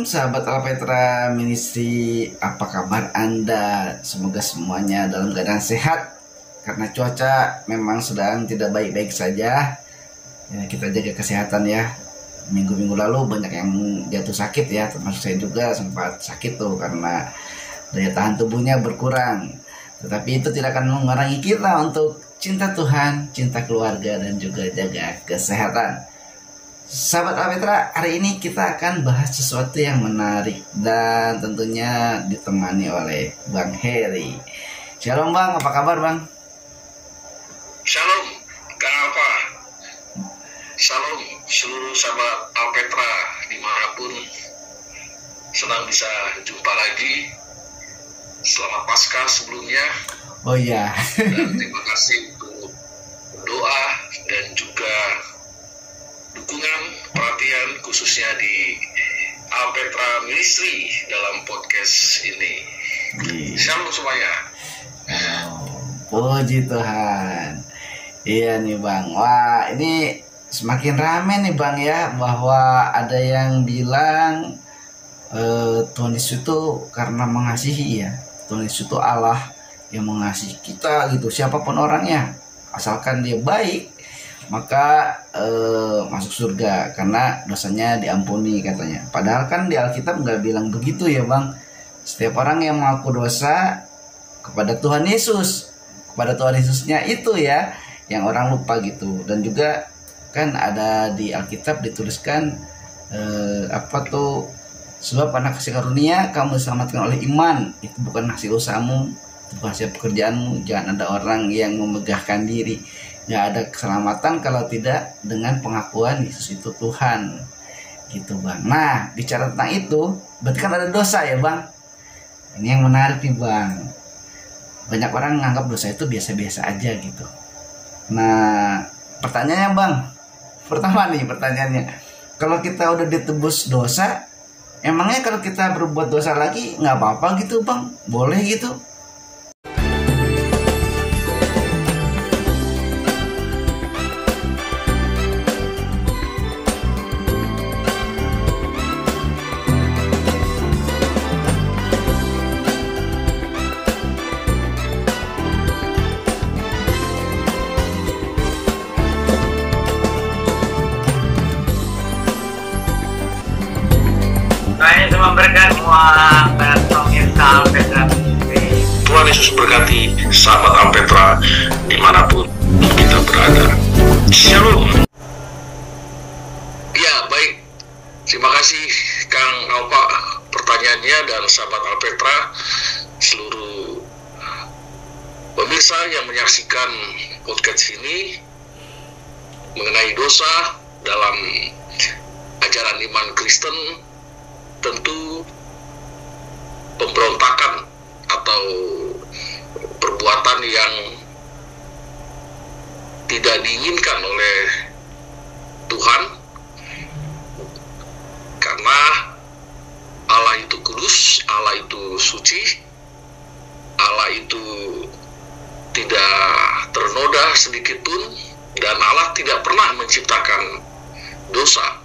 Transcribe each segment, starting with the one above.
sahabat Alpetra Ministry, apa kabar Anda? Semoga semuanya dalam keadaan sehat. Karena cuaca memang sedang tidak baik-baik saja ya, kita jaga kesehatan ya. Minggu-minggu lalu banyak yang jatuh sakit ya, termasuk saya juga sempat sakit tuh karena daya tahan tubuhnya berkurang. Tetapi itu tidak akan mengurangi kita untuk cinta Tuhan, cinta keluarga, dan juga jaga kesehatan. Sahabat Alpetra, hari ini kita akan bahas sesuatu yang menarik dan tentunya ditemani oleh Bang Heri. Shalom Bang, apa kabar Bang? Shalom Kang Alfa. Shalom seluruh sahabat Alpetra dimanapun. Senang bisa jumpa lagi. Selamat Paskah sebelumnya. Oh iya. Dan terima kasih untuk doa dan juga dukungan, perhatian khususnya di Alpetra Ministry dalam podcast ini. Shalom semuanya. Puji Tuhan. Iya nih Bang. Wah, ini semakin rame nih Bang ya, bahwa ada yang bilang Tuhan Yesus itu karena mengasihi ya. Tuhan Yesus itu Allah yang mengasihi kita gitu, siapapun orangnya, asalkan dia baik maka masuk surga karena dosanya diampuni katanya. Padahal kan di Alkitab nggak bilang begitu ya Bang. Setiap orang yang mengaku dosa kepada Tuhan Yesus, kepada Tuhan Yesusnya itu ya yang orang lupa gitu. Dan juga kan ada di Alkitab dituliskan sebab karena kasih karunia kamu diselamatkan oleh iman. Itu bukan hasil usahamu, itu bukan hasil pekerjaanmu. Jangan ada orang yang memegahkan diri. Gak ada keselamatan kalau tidak dengan pengakuan Yesus itu Tuhan gitu Bang. Nah, bicara tentang itu berarti kan ada dosa ya Bang. Ini yang menarik nih Bang. Banyak orang menganggap dosa itu biasa-biasa aja gitu. Nah, pertanyaannya Bang, pertanyaannya, kalau kita udah ditebus dosa, emangnya kalau kita berbuat dosa lagi nggak apa-apa gitu Bang? Boleh gitu? Tuhan Yesus berkati sahabat Alpetra dimanapun kita berada. Shalom. Ya baik, terima kasih Kang Alfa pertanyaannya dan sahabat Alpetra, seluruh pemirsa yang menyaksikan podcast ini mengenai dosa dalam ajaran iman Kristen. Tentu pemberontakan atau perbuatan yang tidak diinginkan oleh Tuhan, karena Allah itu kudus, Allah itu suci, Allah itu tidak ternoda sedikit pun, dan Allah tidak pernah menciptakan dosa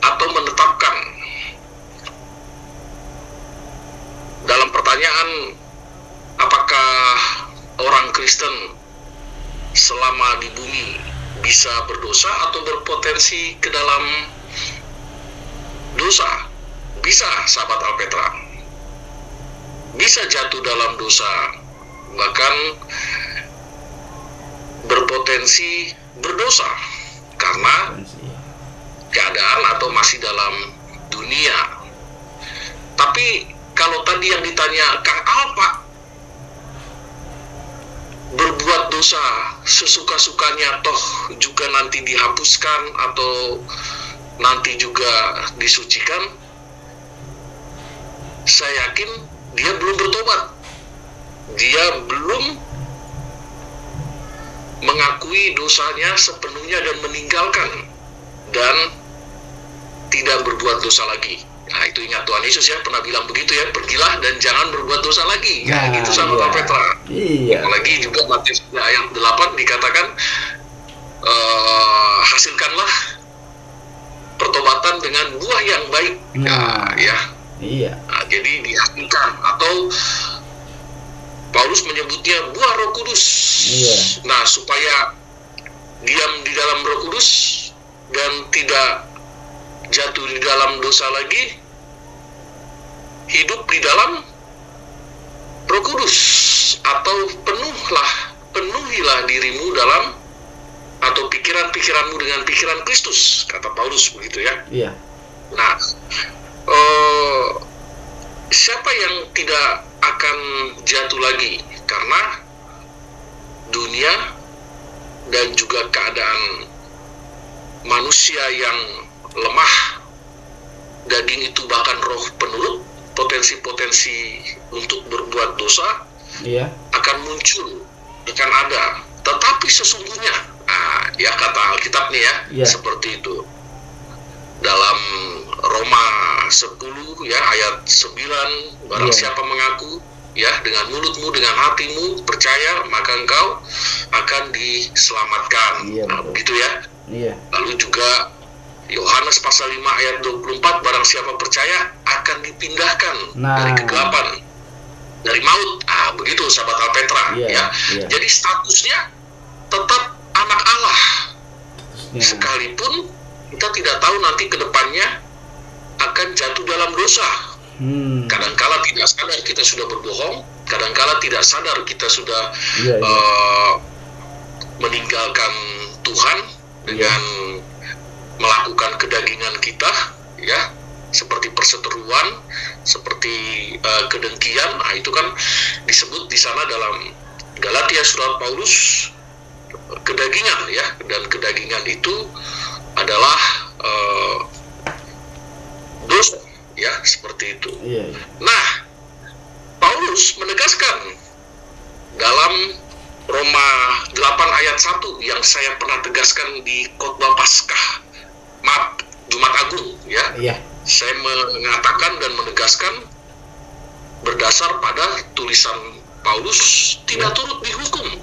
atau menetapkan. Dalam pertanyaan apakah orang Kristen selama di bumi bisa berdosa atau berpotensi ke dalam dosa? Bisa sahabat Alpetra, bisa jatuh dalam dosa, bahkan berpotensi berdosa karena keadaan atau masih dalam dunia. Tapi kalau tadi yang ditanya Kang Alfa, berbuat dosa sesuka-sukanya toh juga nanti dihapuskan atau nanti juga disucikan, saya yakin dia belum bertobat. Dia belum mengakui dosanya sepenuhnya dan meninggalkan dan tidak berbuat dosa lagi. Nah, itu ingat Tuhan Yesus ya pernah bilang begitu ya, pergilah dan jangan berbuat dosa lagi. Nah, gitu sama Alpetra. Iya. Apalagi juga Matius ayat 8 dikatakan hasilkanlah pertobatan dengan buah yang baik. Nah, ya. Iya. Nah, jadi dihasilkan, atau Paulus menyebutnya buah Roh Kudus. Iya. Nah, supaya diam di dalam Roh Kudus dan tidak jatuh di dalam dosa lagi, hidup di dalam Roh Kudus, atau penuhilah dirimu dalam, atau pikiran-pikiranmu dengan pikiran Kristus, kata Paulus begitu ya. Iya. Nah, siapa yang tidak akan jatuh lagi? Karena dunia dan juga keadaan manusia yang lemah, daging itu bahkan roh penurut, potensi-potensi untuk berbuat dosa akan muncul, akan ada. Tetapi sesungguhnya, ya kata Alkitab nih ya, seperti itu. Dalam Roma 10 ya ayat 9, barang siapa mengaku ya dengan mulutmu, dengan hatimu percaya, maka engkau akan diselamatkan. Begitu ya. Lalu juga Yohanes pasal 5 ayat 24, barang siapa percaya akan dipindahkan dari kegelapan, dari maut. Begitu sahabat Alpetra ya. Jadi statusnya tetap anak Allah. Sekalipun kita tidak tahu nanti ke depannya akan jatuh dalam dosa. Kadangkala tidak sadar kita sudah berbohong, kadangkala tidak sadar kita sudah meninggalkan Tuhan dengan melakukan kedagingan kita, ya, seperti perseteruan, seperti kedengkian. Itu kan disebut di sana dalam Galatia surat Paulus kedagingan ya, dan kedagingan itu adalah dosa ya, seperti itu. Nah, Paulus menegaskan dalam Roma 8 ayat 1 yang saya pernah tegaskan di khotbah Paskah, Jumat Agung ya. Saya mengatakan dan menegaskan berdasar pada tulisan Paulus, tidak turut dihukum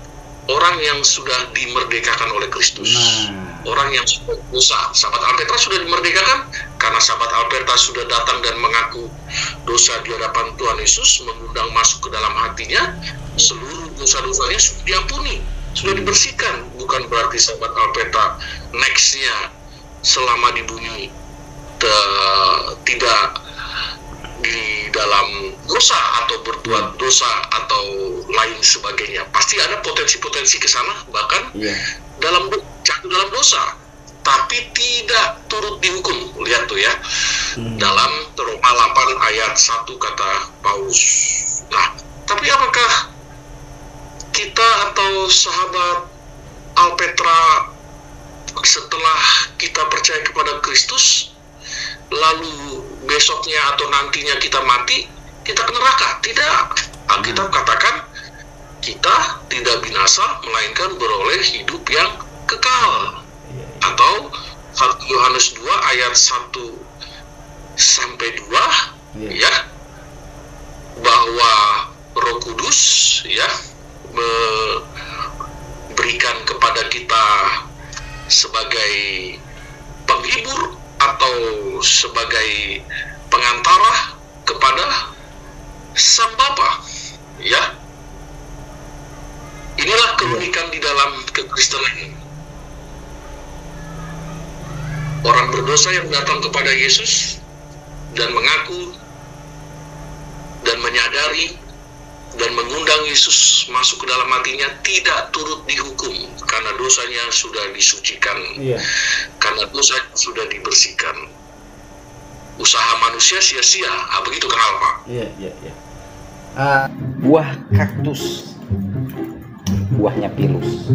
orang yang sudah dimerdekakan oleh Kristus. Orang yang sudah dosa. Sahabat Alpetra sudah dimerdekakan karena sahabat Alpetra sudah datang dan mengaku dosa di hadapan Tuhan Yesus, mengundang masuk ke dalam hatinya, seluruh dosa-dosanya sudah diampuni, sudah dibersihkan. Bukan berarti sahabat Alpetra nextnya selama di bumi tidak di dalam dosa atau berbuat dosa atau lain sebagainya. Pasti ada potensi-potensi ke sana, bahkan jatuh dalam dosa, tapi tidak turut dihukum. Lihat tuh ya, dalam Roma 8 ayat 1 kata Paulus. Nah, tapi apakah kita atau sahabat Alpetra setelah kita percaya kepada Kristus, lalu besoknya atau nantinya kita mati, kita ke neraka? Tidak. Alkitab katakan kita tidak binasa, melainkan beroleh hidup yang kekal. Atau 1 Yohanes 2 ayat 1 sampai 2 ya, bahwa Roh Kudus ya memberikan kepada kita sebagai penghibur atau sebagai pengantara kepada Sang Bapa ya. Inilah keunikan di dalam kekristenan. Orang berdosa yang datang kepada Yesus dan mengaku dan menyadari dan mengundang Yesus masuk ke dalam hatinya, tidak turut dihukum karena dosanya sudah disucikan, karena dosa sudah dibersihkan. Usaha manusia sia-sia, begitu kan Alfa? Buah kaktus, buahnya pilus,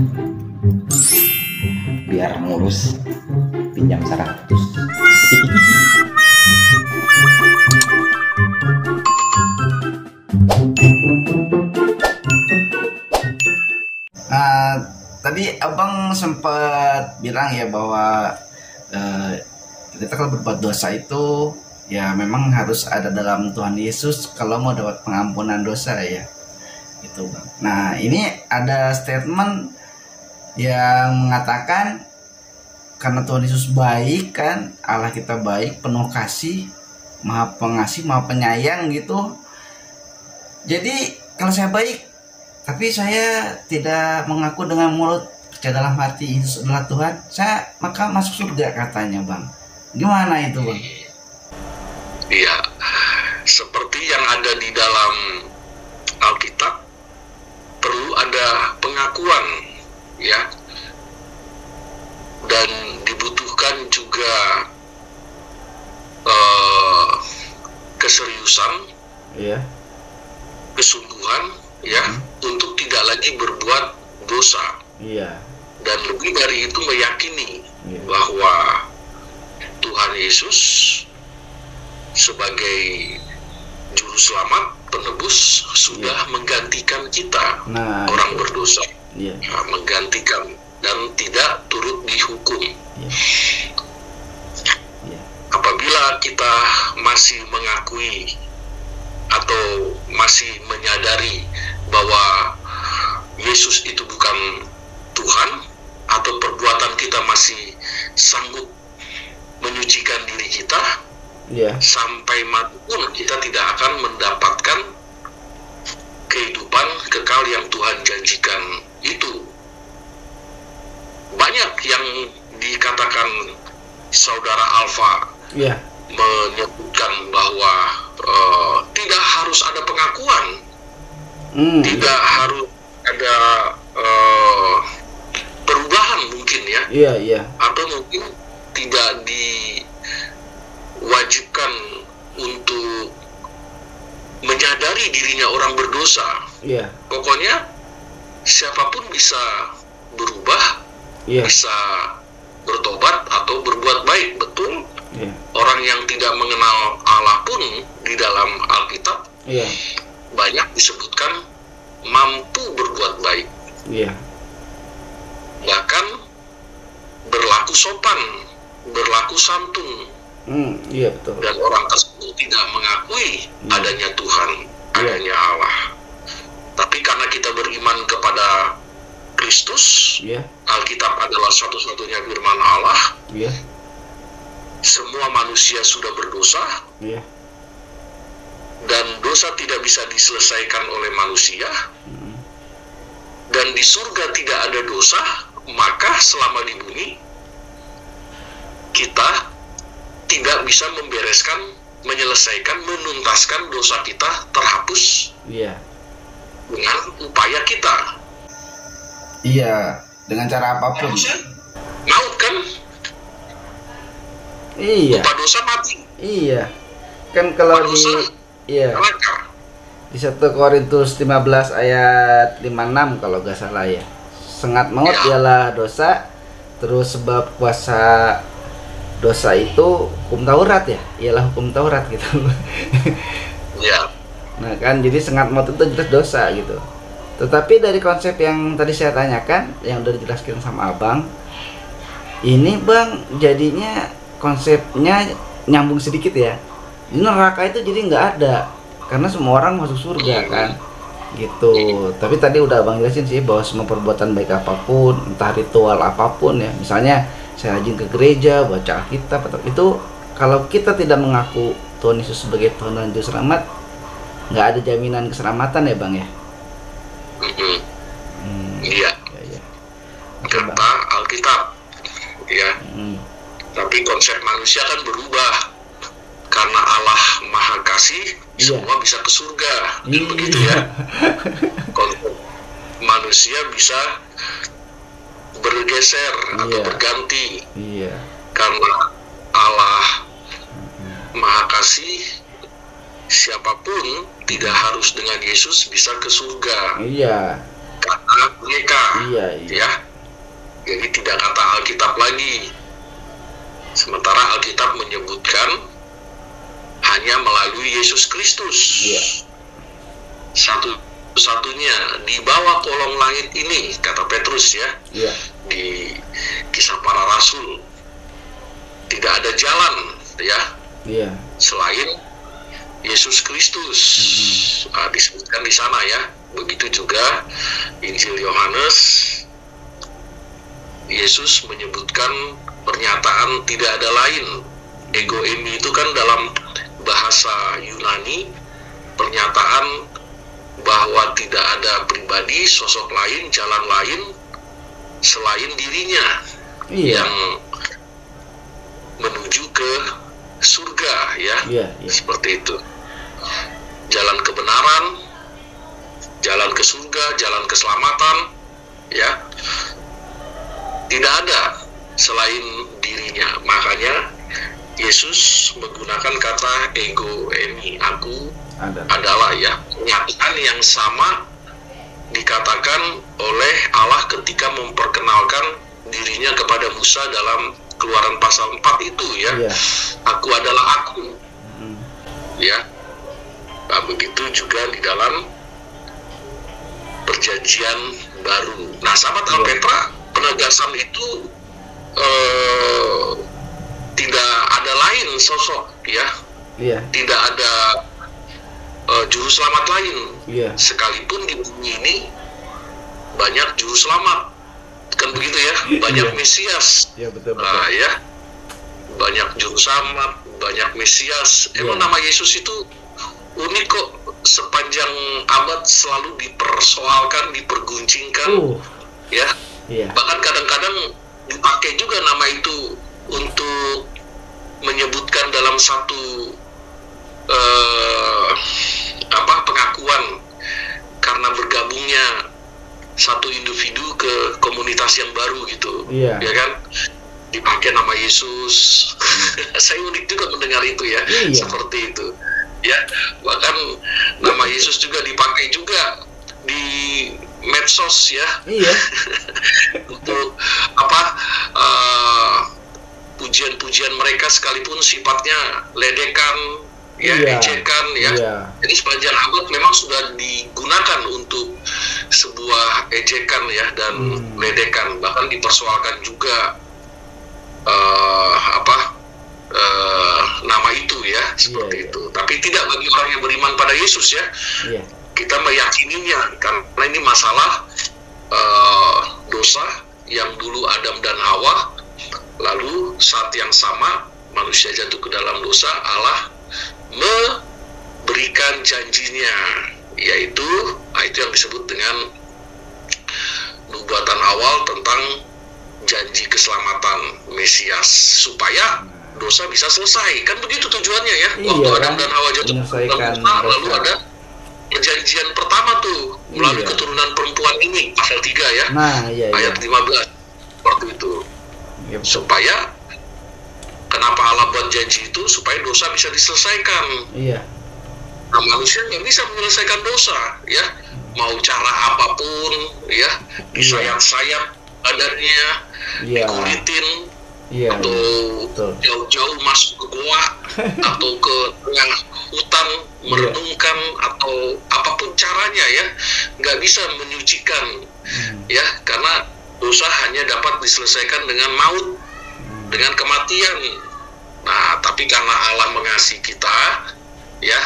biar mulus, pinjam 100. Tadi abang sempat bilang ya bahwa kita kalau berbuat dosa itu ya memang harus ada dalam Tuhan Yesus kalau mau dapat pengampunan dosa ya, itu bang. Nah, ini ada statement yang mengatakan karena Tuhan Yesus baik kan, Allah kita baik, penuh kasih, maha pengasih, maha penyayang gitu. Jadi kalau saya baik tapi saya tidak mengaku dengan mulut, percaya dalam hati Yesus adalah Tuhan, saya maka masuk surga katanya Bang. Gimana itu Bang? Iya, seperti yang ada di dalam Alkitab, perlu ada pengakuan, ya, dan dibutuhkan juga keseriusan, Iya. kesungguhan, ya, untuk tidak lagi berbuat dosa, Iya. dan lebih dari itu meyakini Iya. bahwa Tuhan Yesus sebagai juru selamat, penebus, sudah menggantikan kita, Nah, orang itu. berdosa, Iya. menggantikan dan tidak turut dihukum. Iya. Iya. Apabila kita masih mengakui atau masih menyadari bahwa Yesus itu bukan Tuhan, atau perbuatan kita masih sanggup menyucikan diri kita, Iya. sampai mati pun kita tidak akan mendapatkan kehidupan kekal yang Tuhan janjikan itu. Banyak yang dikatakan saudara Alfa Iya. menyebutkan bahwa tidak harus ada pengakuan, tidak harus ada perubahan mungkin, ya, Iya. Iya. atau mungkin tidak diwajibkan untuk menyadari dirinya orang berdosa. Iya. Pokoknya siapapun bisa berubah, Iya. bisa bertobat atau berbuat baik. Betul, Iya. orang yang tidak mengenal Allah pun di dalam Alkitab Iya. banyak disebutkan mampu berbuat baik, Iya. bahkan berlaku sopan, berlaku santun, Iya betul. dan orang tersebut tidak mengakui adanya Tuhan, adanya Allah. Tapi karena kita beriman kepada Kristus, Iya. Alkitab adalah satu-satunya firman Allah, Iya. semua manusia sudah berdosa, Iya. dan dosa tidak bisa diselesaikan oleh manusia, dan di surga tidak ada dosa, maka selama di bumi kita tidak bisa menyelesaikan, menuntaskan dosa kita terhapus Iya. dengan upaya kita. Iya. Dengan cara apapun. Maut kan? Iya. Upah dosa mati. Iya. Kan kalau di iya. Neraka. Di 1 Korintus 15 ayat 56 kalau gak salah ya. Sengat maut ialah dosa. Terus sebab kuasa dosa itu hukum Taurat ya. Ialah hukum Taurat gitu. Ya. Nah kan jadi sengat maut itu jelas dosa gitu. Tetapi dari konsep yang tadi saya tanyakan, yang udah dijelaskan sama Abang, ini Bang jadinya konsepnya nyambung sedikit ya. Ini neraka itu jadi nggak ada, karena semua orang masuk surga kan, gitu. Tapi tadi udah Abang jelasin sih bahwa semua perbuatan baik apapun, entah ritual apapun ya, misalnya saya rajin ke gereja, baca Alkitab, itu kalau kita tidak mengaku Tuhan Yesus sebagai Tuhan dan Juru Selamat, nggak ada jaminan keselamatan ya Bang ya. Iya. Ya. Kata Alkitab, ya. Tapi konsep manusia kan berubah. Karena Allah Maha Kasih, semua bisa ke surga, begitu ya. Konsep manusia bisa bergeser atau berganti. Iya. Karena Allah Maha Kasih, siapapun tidak harus dengan Yesus bisa ke surga. Iya. Kata mereka, Iya. ya. Jadi tidak kata Alkitab lagi. Sementara Alkitab menyebutkan hanya melalui Yesus Kristus. Iya. Satu-satunya di bawah kolong langit ini, kata Petrus ya. Iya. Di Kisah Para Rasul, tidak ada jalan ya. Iya. Selain Yesus Kristus. Disebutkan di sana ya. Begitu juga Injil Yohanes Yesus menyebutkan pernyataan tidak ada lain. Ego eimi itu kan dalam bahasa Yunani pernyataan bahwa tidak ada pribadi, sosok lain, jalan lain selain dirinya yang menuju ke surga, ya. Seperti itu. Jalan kebenaran, jalan ke surga, jalan keselamatan, ya. Tidak ada selain dirinya. Makanya Yesus menggunakan kata ego eimi, aku adalah, ya. Pernyataan yang sama dikatakan oleh Allah ketika memperkenalkan dirinya kepada Musa dalam Keluaran pasal 4 itu, ya. Aku adalah aku. Ya. Nah, begitu juga di dalam Perjanjian Baru. Nah, sahabat Alpetra, penegasan itu tidak ada lain sosok, ya. Tidak ada juru selamat lain. Sekalipun di bumi ini banyak juru selamat, kan begitu, ya. Banyak Mesias. Betul. Nah, ya. Banyak juru selamat, banyak Mesias. Emang nama Yesus itu unik kok. Sepanjang abad selalu dipersoalkan, diperguncingkan, ya. Bahkan kadang-kadang dipakai juga nama itu untuk menyebutkan dalam satu pengakuan karena bergabungnya satu individu ke komunitas yang baru gitu, ya kan, dipakai nama Yesus. Saya unik juga mendengar itu, ya. Seperti itu, ya. Bahkan nama Yesus juga dipakai juga di medsos, ya. Untuk pujian-pujian mereka sekalipun sifatnya ledekan, ejekan, ya. Jadi sepanjang abad memang sudah digunakan untuk sebuah ejekan, ya, dan ledekan. Bahkan dipersoalkan juga nama itu, ya, seperti itu. Tapi tidak bagi orang yang beriman pada Yesus, ya. Kita meyakininya karena ini masalah dosa yang dulu Adam dan Hawa, lalu saat yang sama manusia jatuh ke dalam dosa, Allah memberikan janjinya, yaitu itu yang disebut dengan nubuatan awal tentang janji keselamatan Mesias, supaya dosa bisa selesai. Kan begitu tujuannya, ya. Waktu Adam dan Hawa jatuh ke dalam dosa, lalu ada perjanjian pertama tuh melalui keturunan perempuan ini, pasal 3, ya. Ayat 15 waktu itu. Supaya kenapa Allah buat janji itu? Supaya dosa bisa diselesaikan. Nah, manusia nggak bisa menyelesaikan dosa, ya. Mau cara apapun, ya, disayat-sayat badannya, dikulitin, atau jauh-jauh masuk ke goa, atau ke tengah hutan merenungkan, atau apapun caranya, ya, nggak bisa menyucikan, ya, karena dosa hanya dapat diselesaikan dengan maut, dengan kematian. Nah, tapi karena Allah mengasihi kita, ya,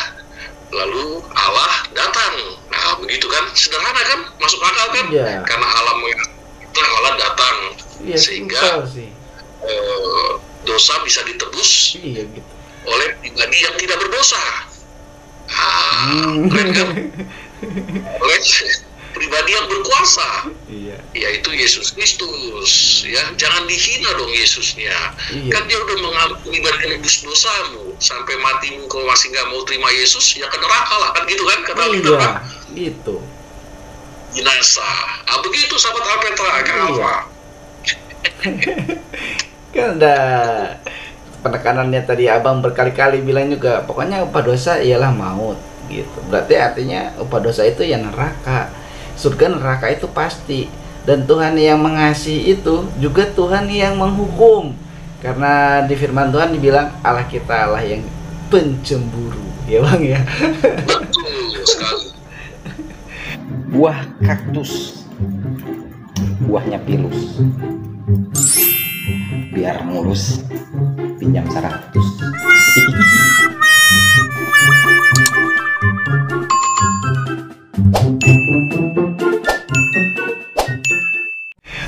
lalu Allah datang. Nah, begitu kan, sederhana kan, masuk akal kan, karena Allah mengasihi kita, Allah datang, sehingga dosa bisa ditebus oleh pribadi yang tidak berdosa. Keren kan? Oleh pribadi yang berkuasa, yaitu Yesus Kristus, ya. Jangan dihina dong Yesusnya, kan dia udah mengampuni dan menebus dosamu. Sampai matimu kalau masih nggak mau terima Yesus, ya ke neraka lah, kan gitu kan, kata Alkitab, gitu. Binasa. Begitu sahabat Alpetra, kan apa? Kan ada penekanannya tadi, abang berkali-kali bilang juga, pokoknya upah dosa ialah maut, gitu. Berarti artinya upah dosa itu ya neraka. Surga neraka itu pasti. Dan Tuhan yang mengasihi itu juga Tuhan yang menghukum. Karena di firman Tuhan dibilang Allah kita Allah yang pencemburu, ya bang, ya. Betul sekali. Buah kaktus, buahnya pilus. Biar mulus, pinjam 100.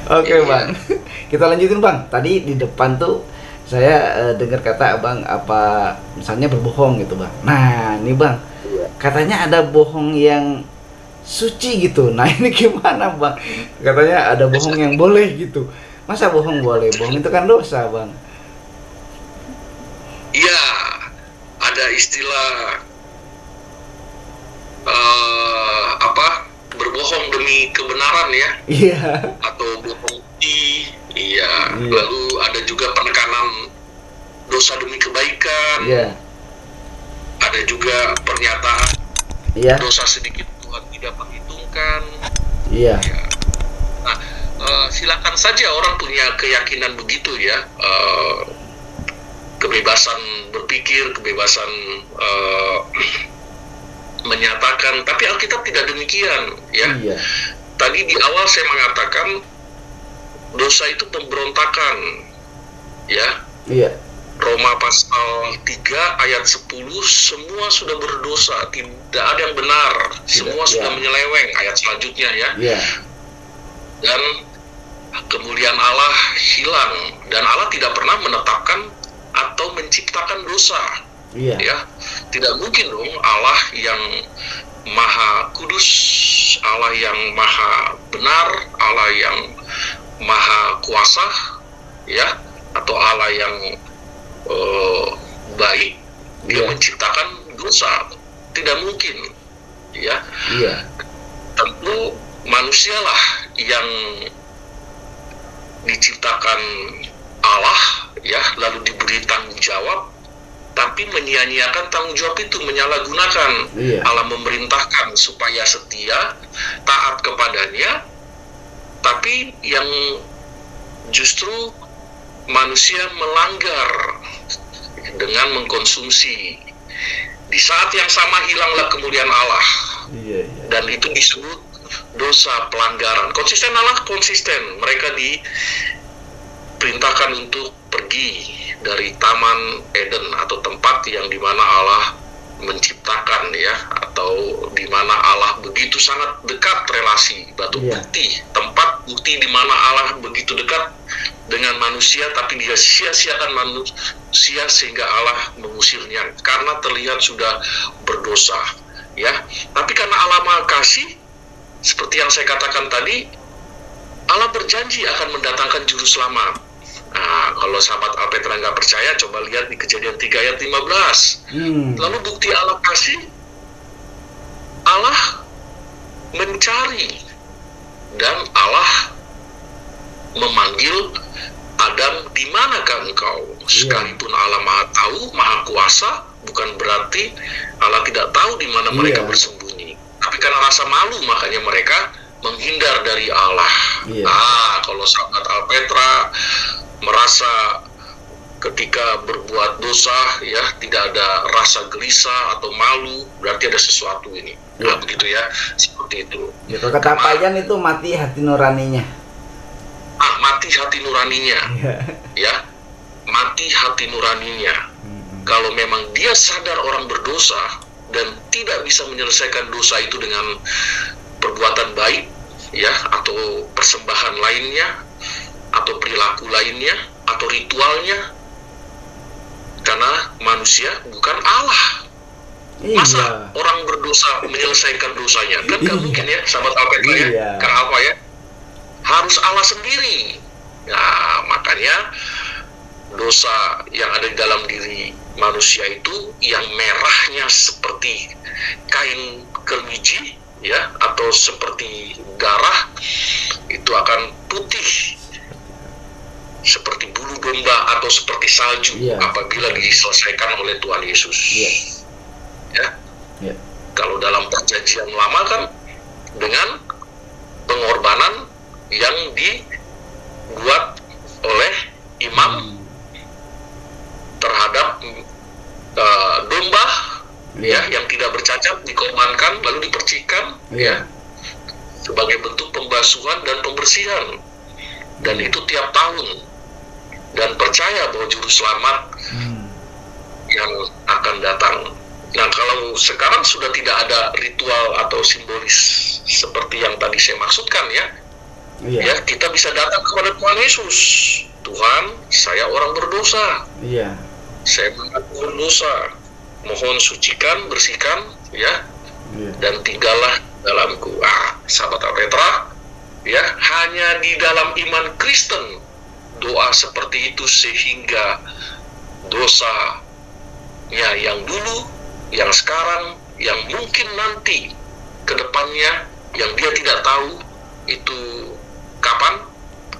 Oke, bang. Kita lanjutin Bang. Tadi di depan tuh saya dengar kata Abang apa misalnya berbohong gitu Bang. Nah ini Bang, katanya ada bohong yang suci gitu. Nah ini gimana Bang? Katanya ada bohong yang boleh gitu. Masa bohong boleh? Bohong itu kan dosa Bang. Iya, ada istilah berbohong demi kebenaran ya, Iya. atau bohong iya. Lalu ada juga penekanan dosa demi kebaikan. Iya. Ada juga pernyataan Iya. dosa sedikit Tuhan tidak menghitungkan. Iya. Ya. Nah, silakan saja orang punya keyakinan begitu ya. Kebebasan berpikir, kebebasan menyatakan, tapi Alkitab tidak demikian ya. Iya. Tadi di awal saya mengatakan dosa itu pemberontakan ya. Iya. Roma pasal 3 ayat 10, semua sudah berdosa, tidak ada yang benar, semua sudah menyeleweng. Ayat selanjutnya ya. Iya. Dan kemuliaan Allah hilang, dan Allah tidak pernah menetapkan atau menciptakan dosa. Iya. Ya, tidak mungkin dong Allah yang maha kudus, Allah yang maha benar, Allah yang maha kuasa, ya, atau Allah yang baik, dia menciptakan dosa. Tidak mungkin, ya. Iya. Tentu manusialah yang diciptakan Allah, ya, lalu diberi tanggung jawab, tapi menyia-nyiakan tanggung jawab itu, menyalahgunakan. Allah memerintahkan supaya setia, taat kepadanya, tapi yang justru manusia melanggar dengan mengkonsumsi. Di saat yang sama hilanglah kemuliaan Allah. Dan itu disebut dosa pelanggaran. Konsisten Allah konsisten. Mereka diperintahkan untuk pergi dari Taman Eden, atau tempat yang dimana Allah menciptakan ya, atau dimana Allah begitu sangat dekat relasi, batu bukti, tempat bukti dimana Allah begitu dekat dengan manusia, tapi dia sia-siakan manusia sehingga Allah mengusirnya karena terlihat sudah berdosa ya. Tapi karena Allah Maha Kasih, seperti yang saya katakan tadi, Allah berjanji akan mendatangkan juru selamat. Nah, kalau sahabat Alpetra nggak percaya, coba lihat di Kejadian 3 ayat 15. Lalu bukti Allah kasih, Allah mencari dan Allah memanggil Adam, di manakah engkau? Sekalipun Allah Maha Tahu, Maha Kuasa, bukan berarti Allah tidak tahu di mana mereka bersembunyi. Tapi karena rasa malu, makanya mereka menghindar dari Allah. Kalau sahabat Alpetra merasa ketika berbuat dosa ya tidak ada rasa gelisah atau malu, berarti ada sesuatu ini. Nah, begitu ya, seperti itu. Ya, kalau kata Payan itu mati hati nuraninya. Mati hati nuraninya. Ya, mati hati nuraninya. Kalau memang dia sadar orang berdosa dan tidak bisa menyelesaikan dosa itu dengan perbuatan baik ya, atau persembahan lainnya, atau perilaku lainnya, atau ritualnya, karena manusia bukan Allah. Masa orang berdosa menyelesaikan dosanya? Kan gak mungkin ya, sahabat Alpetra ya, Kang Alfa ya. Harus Allah sendiri. Nah, makanya dosa yang ada di dalam diri manusia itu yang merahnya seperti kain keruji ya, atau seperti darah, itu akan putih seperti bulu domba atau seperti salju apabila diselesaikan oleh Tuhan Yesus. Kalau dalam perjanjian lama kan dengan pengorbanan yang dibuat oleh imam terhadap domba yang tidak bercacat, dikorbankan lalu dipercikan sebagai bentuk pembasuhan dan pembersihan, dan itu tiap tahun. Dan percaya bahwa juru selamat yang akan datang. Nah, kalau sekarang sudah tidak ada ritual atau simbolis seperti yang tadi saya maksudkan ya, Iya. Ya, kita bisa datang kepada Tuhan Yesus. Tuhan, saya orang berdosa. Iya. Saya mengaku berdosa. Mohon sucikan, bersihkan, ya, Iya. dan tinggallah dalamku. Sahabat Alpetra, ya, hanya di dalam iman Kristen doa seperti itu sehingga dosanya yang dulu, yang sekarang, yang mungkin nanti ke depannya, yang dia tidak tahu itu kapan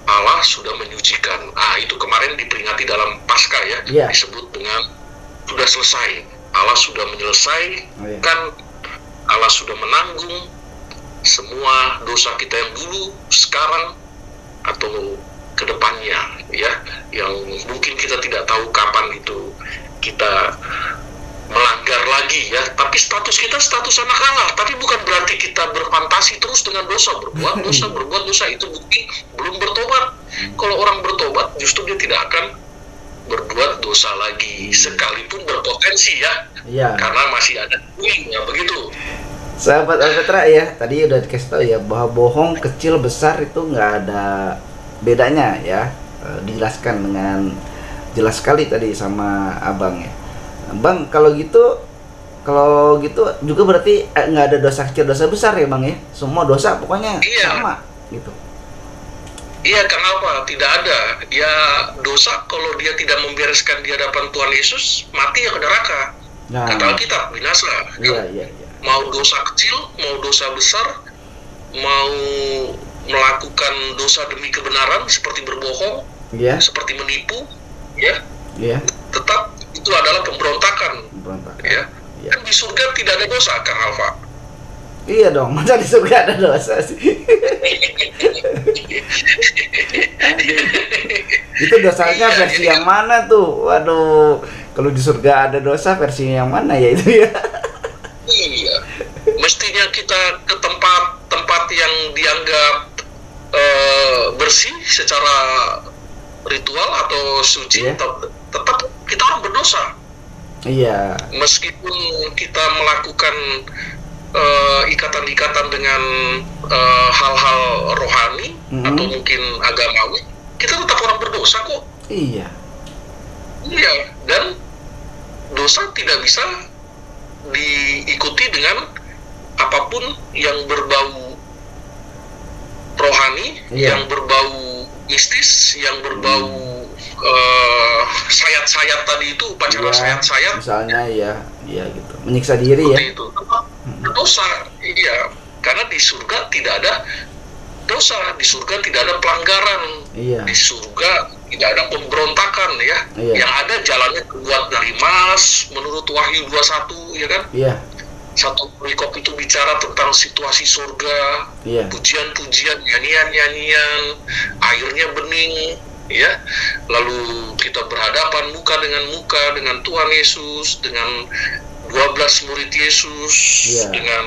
Allah sudah menyucikan. Itu kemarin diperingati dalam Paskah ya, Iya. disebut dengan sudah selesai. Allah sudah menyelesaikan, Allah sudah menanggung semua dosa kita yang dulu, sekarang, atau ke depannya, ya, yang mungkin kita tidak tahu kapan itu kita melanggar lagi, ya. Tapi status kita status anak Allah, tapi bukan berarti kita berfantasi terus dengan dosa, berbuat dosa itu bukti belum bertobat. Kalau orang bertobat justru dia tidak akan berbuat dosa lagi, sekalipun berpotensi, ya. Iya. Karena masih ada puingnya, begitu. Sahabat Alpetra ya, tadi udah dikasih tahu ya bahwa bohong kecil besar itu nggak ada bedanya ya. Dijelaskan dengan jelas sekali tadi sama abang ya. Bang, kalau gitu juga berarti nggak ada dosa kecil dosa besar ya bang ya. Semua dosa pokoknya sama gitu. Iya, kenapa? Tidak ada. Ya, dosa kalau dia tidak membereskan di hadapan Tuhan Yesus, mati ya ke neraka. Nah, Kata Alkitab, binasa. iya. Mau dosa kecil, mau dosa besar, mau melakukan dosa demi kebenaran seperti berbohong, Iya. seperti menipu, ya, Iya. tetap itu adalah pemberontakan. Ya. Iya. Kan di surga tidak ada dosa, Kang Alfa. Iya dong, masa di surga ada dosa sih? Itu dosanya versi yang mana tuh? Waduh, kalau di surga ada dosa versi yang mana ya itu ya? Iya, mestinya kita ke tempat yang dianggap bersih secara ritual atau suci, Iya. tetap kita orang berdosa. Iya. Meskipun kita melakukan ikatan-ikatan dengan hal-hal rohani atau mungkin agamawi, kita tetap orang berdosa kok. Iya. Iya, dan dosa tidak bisa diikuti dengan apapun yang berbau rohani, Iya. yang berbau mistis, yang berbau sayat-sayat tadi itu, upacara Iya, sayat-sayat. misalnya ya gitu, menyiksa diri ya. Seperti itu, tetap berdosa. Iya, karena di surga tidak ada dosa, di surga tidak ada pelanggaran, Iya. di surga tidak ada pemberontakan, ya. Iya. Yang ada jalannya terbuat dari emas menurut Wahyu 21, ya kan. Iya. Satu perikop itu bicara tentang situasi surga, Iya. pujian-pujian, nyanyian-nyanyian, airnya bening, ya. Lalu kita berhadapan muka dengan Tuhan Yesus, dengan 12 murid Yesus, Iya. dengan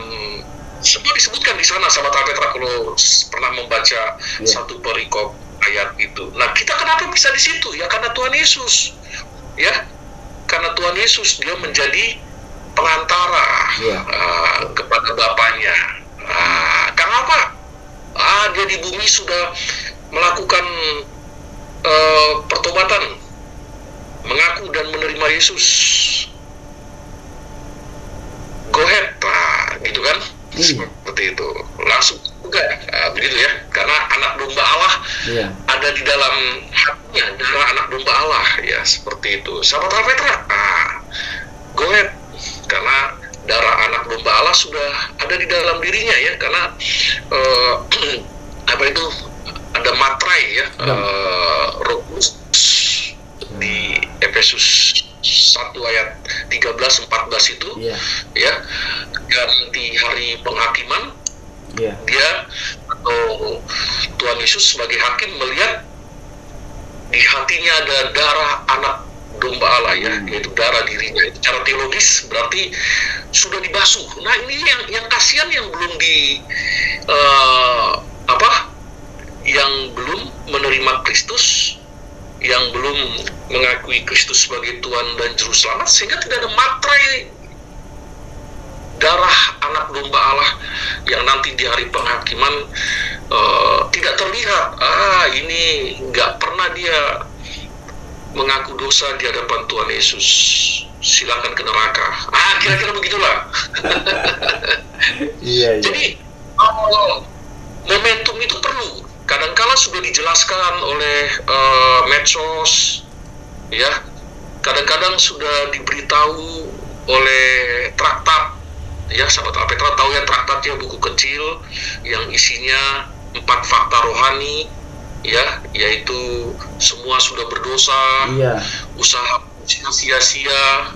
semua disebutkan di sana, sahabat Alpetra, kalau pernah membaca satu perikop ayat itu. Nah, kita kenapa bisa di situ? Ya karena Tuhan Yesus, ya, karena Tuhan Yesus dia menjadi pengantara kepada Bapaknya. Kenapa? Dia di bumi sudah melakukan pertobatan, mengaku dan menerima Yesus. Go ahead, gitu kan? Seperti itu. Langsung juga, begitu ya. Karena anak domba Allah ada di dalam hatinya, darah anak domba Allah, ya, seperti itu. Sahabat Alpetra, go ahead. Karena darah anak domba Allah sudah ada di dalam dirinya, ya. Karena apa itu, ada matrai, ya, Roh Kudus di Efesus 1 ayat 13-14 itu, ya, dan di hari penghakiman, dia atau Tuhan Yesus sebagai hakim melihat di hatinya ada darah anak domba Allah, ya, yaitu darah dirinya. Itu secara teologis berarti sudah dibasuh. Nah, ini yang kasihan, yang belum yang belum menerima Kristus, yang belum mengakui Kristus sebagai Tuhan dan Juru Selamat, sehingga tidak ada matrai darah anak domba Allah yang nanti di hari penghakiman tidak terlihat. Ini nggak pernah dia mengaku dosa di hadapan Tuhan Yesus, silakan ke neraka. Kira-kira begitulah. Iya. Jadi momentum itu perlu. Kadangkala sudah dijelaskan oleh medsos, ya. Kadang-kadang sudah diberitahu oleh traktat, ya. Sahabat Alpetra tahu ya, traktatnya buku kecil yang isinya 4 fakta rohani, ya, yaitu semua sudah berdosa, Iya. usaha sia-sia,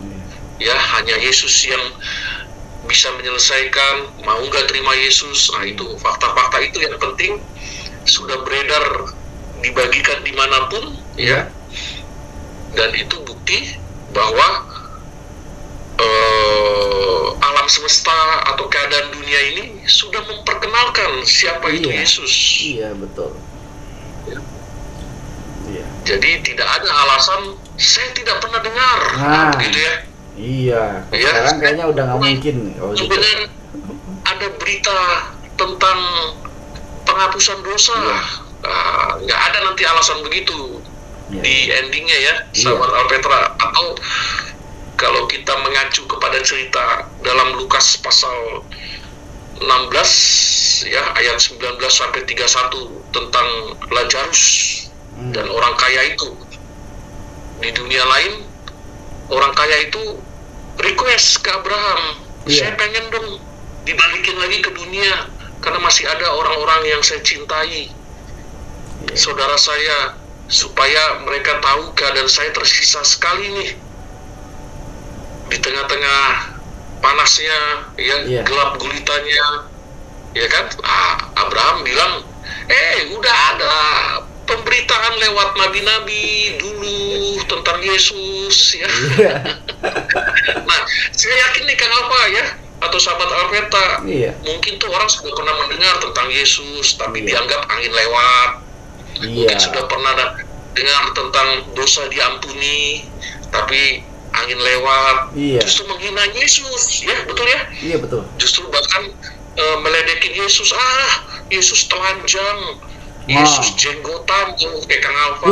ya, hanya Yesus yang bisa menyelesaikan. Mau nggak terima Yesus? Itu fakta-fakta itu yang penting sudah beredar, dibagikan dimanapun, ya. Dan itu bukti bahwa alam semesta atau keadaan dunia ini sudah memperkenalkan siapa itu Yesus. Iya, betul. Iya. Jadi tidak ada alasan saya tidak pernah dengar, begitu ya. Iya. Sekarang kayaknya udah nggak mungkin. Kemudian ada berita tentang penghapusan dosa. Nggak ada nanti alasan begitu di endingnya ya, sahabat Alpetra. Atau kalau kita mengacu kepada cerita dalam Lukas pasal 16 ya, ayat 19 sampai 31 tentang Lazarus dan orang kaya itu. Di dunia lain, orang kaya itu request ke Abraham, saya pengen dong dibalikin lagi ke dunia karena masih ada orang-orang yang saya cintai, saudara saya, supaya mereka tahu keadaan saya tersisa sekali nih di tengah-tengah panasnya, ya, gelap gulitannya, ya kan. Abraham bilang, udah ada pemberitaan lewat nabi-nabi dulu tentang Yesus, ya. Nah, saya yakin nih Kang Alfa ya, atau sahabat Alpeta, mungkin tuh orang sudah pernah mendengar tentang Yesus, tapi dianggap angin lewat. Mungkin sudah pernah dengar tentang dosa diampuni, tapi angin lewat. Justru menghina Yesus, ya, betul ya? Iya, betul. Justru bahkan meledekin Yesus. Yesus telanjang, Yesus jenggotan, kayak Kang Alfa.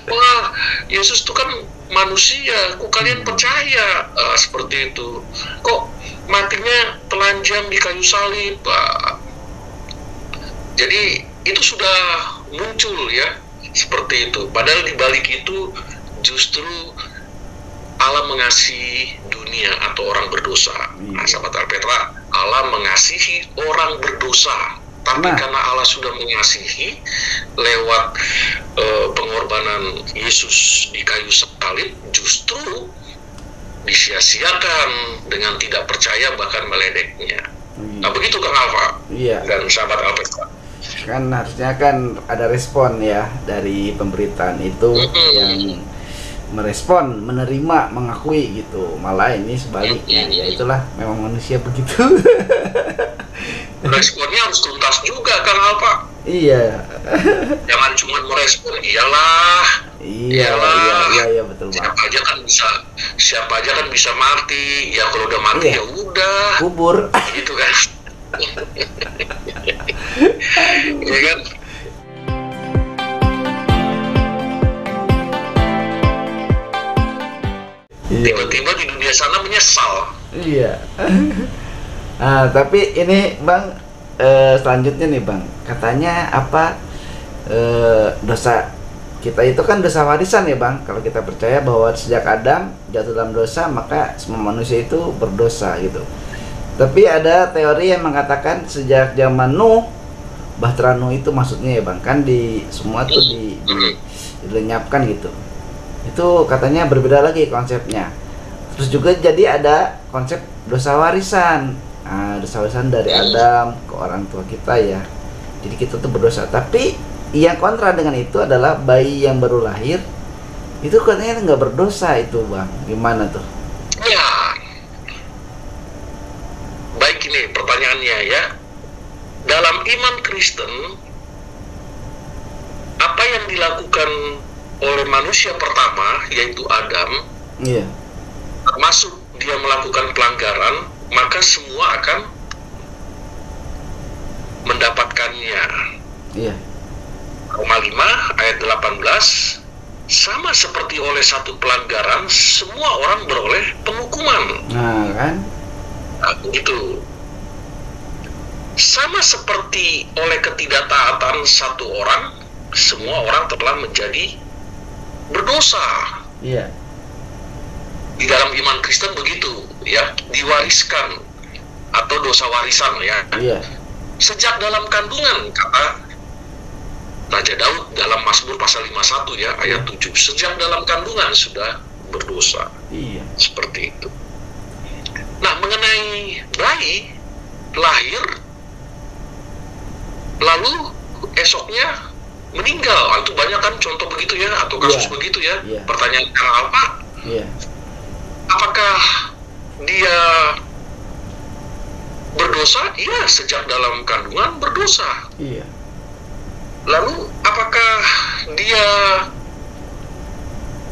Wah, Yesus itu kan manusia, kok kalian percaya seperti itu? Kok matinya telanjang di kayu salib? Jadi itu sudah muncul ya, seperti itu. Padahal di balik itu justru Allah mengasihi dunia atau orang berdosa. Sahabat Alpetra, Allah mengasihi orang berdosa. Tapi karena Allah sudah mengasihi lewat pengorbanan Yesus di kayu salib, justru disia-siakan dengan tidak percaya bahkan meledeknya. Nah, begitu Kang Alfa dan sahabat Alpetra. Kan harusnya kan ada respon ya dari pemberitaan itu, yang merespon, menerima, mengakui gitu. Malah ini sebaliknya, ya itulah memang manusia begitu. Responnya harus tuntas juga Kang Alfa. Iya. Jangan cuma merespon iyalah. Iya, betul Pak. Siapa aja kan bisa mati. Ya kalau udah mati ya udah. Kubur. Gitu kan. Iya kan? Tiba-tiba di dunia sana menyesal. Iya. Tapi ini Bang, selanjutnya nih Bang, katanya apa, dosa kita itu kan dosa warisan ya Bang. Kalau kita percaya bahwa sejak Adam jatuh dalam dosa, maka semua manusia itu berdosa gitu. Tapi ada teori yang mengatakan sejak zaman Nuh, Bahtera Nuh itu maksudnya ya Bang, kan di semua tuh dilenyapkan gitu. Itu katanya berbeda lagi konsepnya. Terus juga jadi ada konsep dosa warisan. Dosa warisan dari Adam ke orang tua kita ya. Jadi kita tuh berdosa. Tapi yang kontra dengan itu adalah bayi yang baru lahir itu katanya nggak berdosa itu Bang. Gimana tuh? Ya, baik, ini pertanyaannya ya. Dalam iman Kristen, apa yang dilakukan oleh manusia pertama yaitu Adam, termasuk dia melakukan pelanggaran, maka semua akan mendapatkannya. Iya. Roma 5 ayat 18, sama seperti oleh satu pelanggaran, semua orang beroleh penghukuman. Nah, kan? Nah, begitu. Sama seperti oleh ketidaktaatan satu orang, semua orang telah menjadi berdosa. Iya. Di dalam iman Kristen begitu, ya, diwariskan atau dosa warisan, ya. Iya. Sejak dalam kandungan, kata Raja Daud dalam Mazmur pasal 51 ya, ayat 7. Sejak dalam kandungan sudah berdosa. Iya. Seperti itu. Nah, mengenai bayi lahir lalu esoknya meninggal, itu banyak kan contoh begitu ya, atau kasus begitu ya. Pertanyaan Kang Alfa, apakah dia berdosa? Iya, sejak dalam kandungan berdosa. Iya. Lalu apakah dia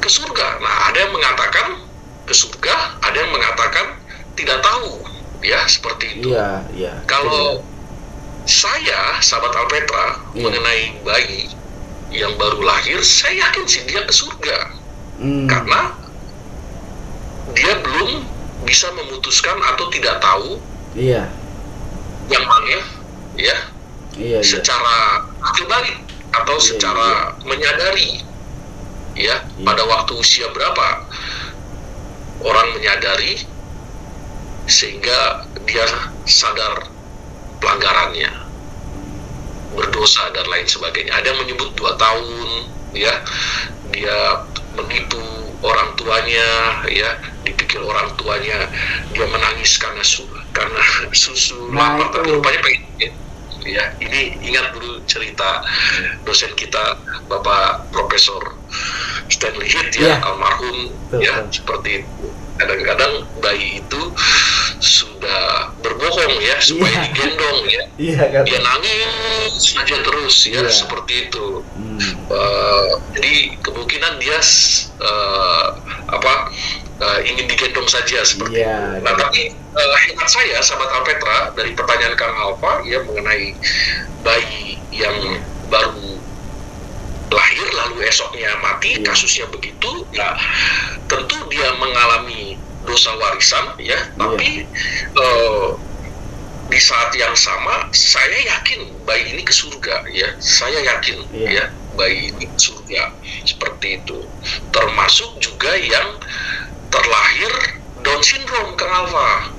ke surga? Nah, ada yang mengatakan ke surga, ada yang mengatakan tidak tahu, ya, seperti itu. Iya, iya. Kalau saya, sahabat Alpetra, mengenai bayi yang baru lahir, saya yakin sih dia ke surga. Karena dia belum bisa memutuskan atau tidak tahu yang mana, ya, secara akil balik atau secara menyadari, ya, pada waktu usia berapa orang menyadari sehingga dia sadar pelanggarannya, berdosa dan lain sebagainya. Ada yang menyebut 2 tahun, ya, dia menipu orang tuanya, ya, dipikir orang tuanya dia menangis karena susu lapar, tapi rupanya pengen, ya. Ini ingat dulu cerita dosen kita, Bapak Profesor Stanley Heath, ya, almarhum, ya, seperti itu. Kadang-kadang bayi itu sudah berbohong, ya, supaya digendong, ya. Dia nangis saja terus, ya, seperti itu. Jadi kemungkinan dia ingin digendong saja seperti itu. Nah, tapi hemat saya, sahabat Alpetra, dari pertanyaan Kang Alfa, ya, mengenai bayi yang baru lahir lalu esoknya mati, kasusnya begitu, ya, tentu dia mengalami dosa warisan, ya, tapi di saat yang sama saya yakin bayi ini ke surga, ya, saya yakin, ya, bayi ini ke surga, seperti itu. Termasuk juga yang terlahir Down syndrome, Kang Alfa.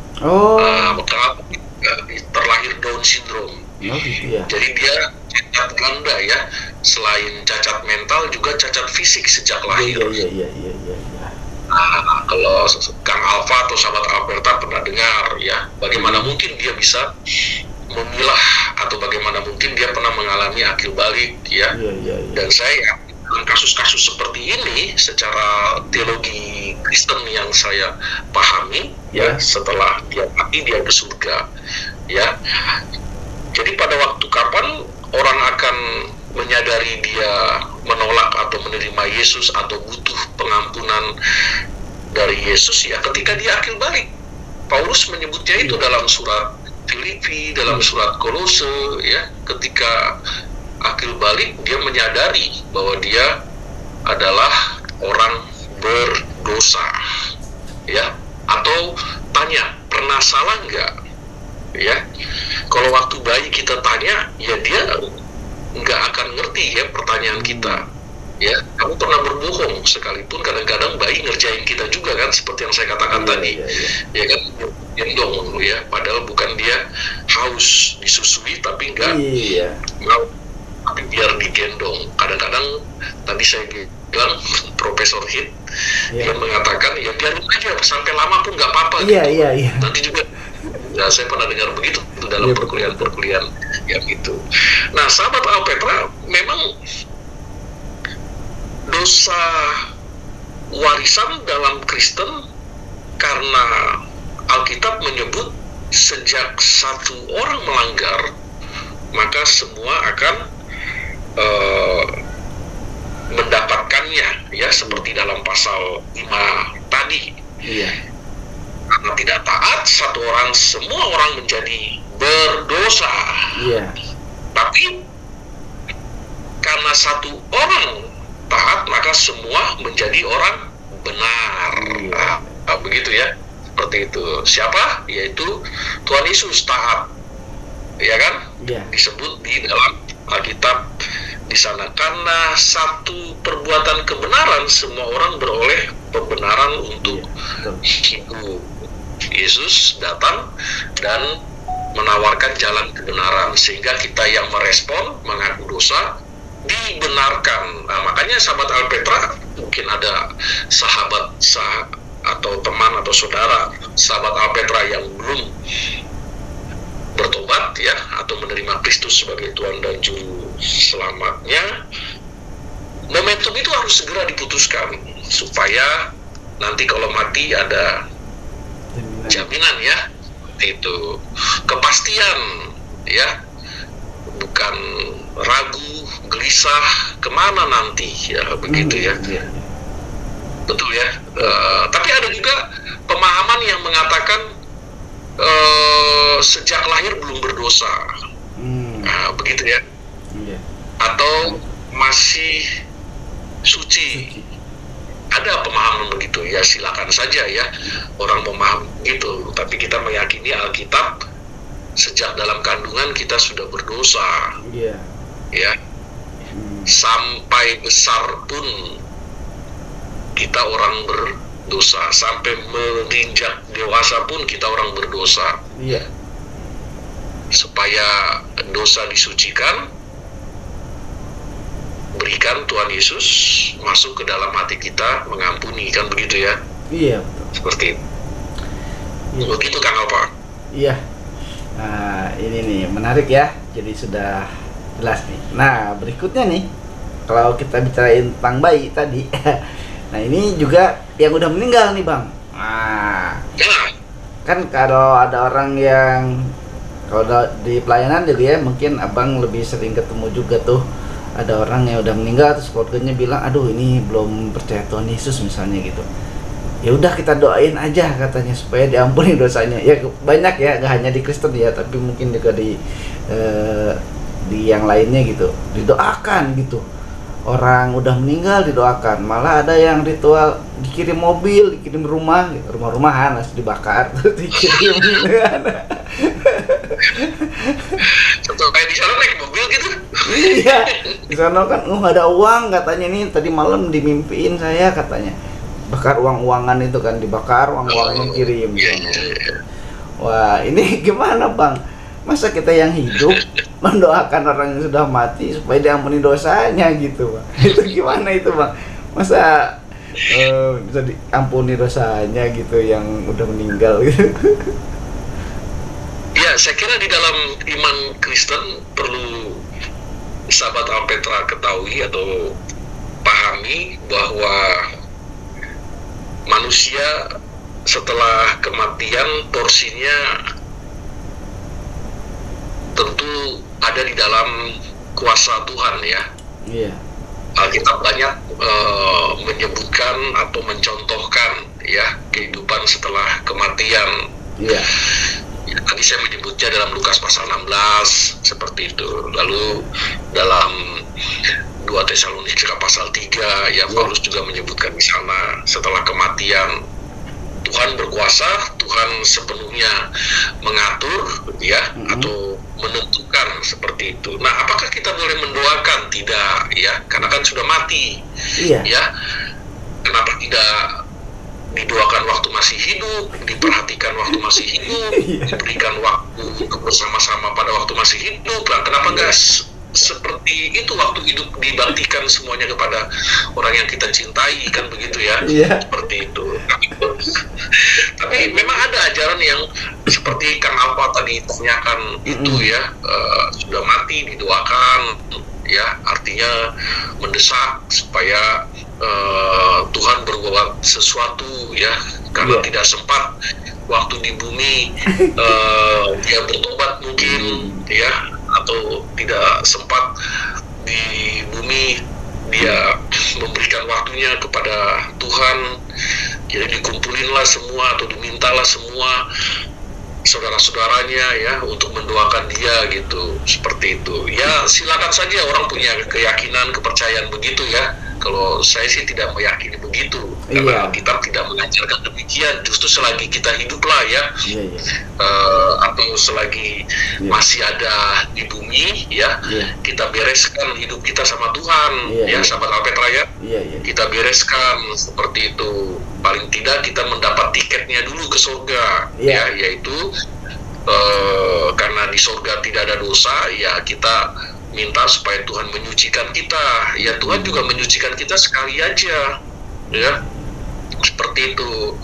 Terlahir Down syndrome. Jadi dia cacat ganda, ya, selain cacat mental juga cacat fisik sejak lahir. Nah, kalau Kang Alfa atau sahabat Alberta pernah dengar, ya, bagaimana mungkin dia bisa memilah, atau bagaimana mungkin dia pernah mengalami akil balik, ya. Dan saya dalam kasus-kasus seperti ini, secara teologi Kristen yang saya pahami, ya, setelah dia mati dia ke surga, ya. Jadi pada waktu kapan orang akan menyadari dia menolak atau menerima Yesus atau butuh pengampunan dari Yesus, ya, ketika dia akil balik. Paulus menyebutnya itu dalam surat Filipi, dalam surat Kolose, ya, ketika akil balik dia menyadari bahwa dia adalah orang berdosa, ya. Atau tanya, pernah salah nggak, ya? Kalau waktu bayi kita tanya, ya dia nggak akan ngerti, ya, pertanyaan kita, ya. Kamu pernah berbohong, sekalipun kadang-kadang bayi ngerjain kita juga kan, seperti yang saya katakan tadi, ya kan, gendong, ya, padahal bukan dia haus disusui, tapi nggak mau, tapi biar digendong. Kadang-kadang tadi saya bilang Profesor Heath, dia mengatakan, ya biarin aja sampai lama pun nggak apa-apa, gitu. Nanti juga, ya, saya pernah dengar begitu dalam perkuliahan yang itu. Nah, sahabat Alpetra, memang dosa warisan dalam Kristen, karena Alkitab menyebut sejak satu orang melanggar, maka semua akan mendapatkannya, ya, seperti dalam pasal 5 tadi. karena tidak taat, satu orang, semua orang menjadi berdosa. Iya. Tapi karena satu orang taat, maka semua menjadi orang benar. Begitu ya, seperti itu. Siapa? Yaitu Tuhan Yesus taat, ya kan? Iya. Disebut di dalam Alkitab di sana, karena satu perbuatan kebenaran semua orang beroleh pembenaran untuk hidup. Yesus datang dan menawarkan jalan kebenaran, sehingga kita yang merespon, mengaku dosa, dibenarkan. Nah, makanya sahabat Alpetra, mungkin ada sahabat atau teman atau saudara sahabat Alpetra yang belum bertobat ya, atau menerima Kristus sebagai Tuhan dan Juru Selamatnya, momentum itu harus segera diputuskan supaya nanti kalau mati ada jaminan ya, itu kepastian ya, bukan ragu gelisah kemana nanti ya, begitu ya. Betul ya. Tapi ada juga pemahaman yang mengatakan sejak lahir belum berdosa, begitu ya, atau masih suci. Ada pemahaman begitu ya, silakan saja ya orang memahami gitu. Tapi kita meyakini Alkitab, sejak dalam kandungan kita sudah berdosa, ya, sampai besar pun kita orang berdosa, sampai menginjak dewasa pun kita orang berdosa. Supaya dosa disucikan, berikan Tuhan Yesus masuk ke dalam hati kita, mengampuni, kan begitu ya? Iya, betul. Seperti itu. Begitu Kang Alpa. Iya. Nah, ini nih menarik ya. Jadi sudah jelas nih. Nah, berikutnya nih, kalau kita bicarain tentang bayi tadi, nah ini juga yang udah meninggal nih Bang. Nah, kan kalau ada orang yang, kalau di pelayanan juga ya, mungkin Abang lebih sering ketemu juga tuh, ada orang yang udah meninggal terus keluarganya bilang, aduh ini belum percaya Tuhan Yesus misalnya gitu. Ya udah kita doain aja katanya supaya diampuni dosanya. Ya banyak ya, gak hanya di Kristen ya, tapi mungkin juga di yang lainnya gitu, didoakan gitu. Orang udah meninggal didoakan, malah ada yang ritual dikirim mobil, dikirim rumah, gitu. Rumah-rumahan harus dibakar terus dikirim. Contoh kayak di sana naik mobil gitu. Iya, di sana kan nggak ada uang katanya, nih tadi malam dimimpiin saya katanya bakar uang-uangan itu kan, dibakar uang-uangan kirim. Wah ini gimana Bang? Masa kita yang hidup mendoakan orang yang sudah mati supaya diampuni dosanya gitu Bang? Itu gimana itu Bang? Masa bisa diampuni dosanya gitu yang udah meninggal gitu? Ya, saya kira di dalam iman Kristen perlu sahabat Alpetra ketahui atau pahami bahwa manusia setelah kematian porsinya tentu ada di dalam kuasa Tuhan ya. Iya. Alkitab banyak menyebutkan atau mencontohkan ya kehidupan setelah kematian. Iya. Ya, tadi saya menyebutnya dalam Lukas pasal 16 seperti itu. Lalu dalam 2 Tesalonika pasal 3 ya, Paulus juga menyebutkan di sana setelah kematian Tuhan berkuasa, Tuhan sepenuhnya mengatur ya, atau menentukan seperti itu. Nah, apakah kita boleh mendoakan? Tidak ya, karena kan sudah mati. Iya. Ya. Kenapa tidak didoakan waktu masih hidup, diperhatikan waktu masih hidup, diberikan waktu untuk bersama-sama pada waktu masih hidup? Nah, kenapa enggak seperti itu waktu hidup dibaktikan semuanya kepada orang yang kita cintai, kan begitu ya? Seperti itu. Tapi memang ada ajaran yang seperti Kang Alpa tadi tanyakan itu ya, sudah mati didoakan ya, artinya mendesak supaya Tuhan berbuat sesuatu ya, karena tidak sempat waktu di bumi dia bertobat mungkin ya, atau tidak sempat di bumi dia memberikan waktunya kepada Tuhan Jadi dikumpulinlah semua atau dimintalah semua saudara-saudaranya ya untuk mendoakan dia gitu, seperti itu. Ya silakan saja orang punya keyakinan, kepercayaan begitu ya. Kalau saya sih tidak meyakini begitu, karena Alkitab tidak mengajarkan demikian. Justru selagi kita hiduplah ya, atau selagi masih ada di bumi ya, kita bereskan hidup kita sama Tuhan ya, sahabat Alpetra ya. Kita bereskan seperti itu. Paling tidak kita mendapat tiketnya dulu ke surga ya, yaitu karena di surga tidak ada dosa ya, kita minta supaya Tuhan menyucikan kita ya. Tuhan juga menyucikan kita sekali aja ya, seperti itu.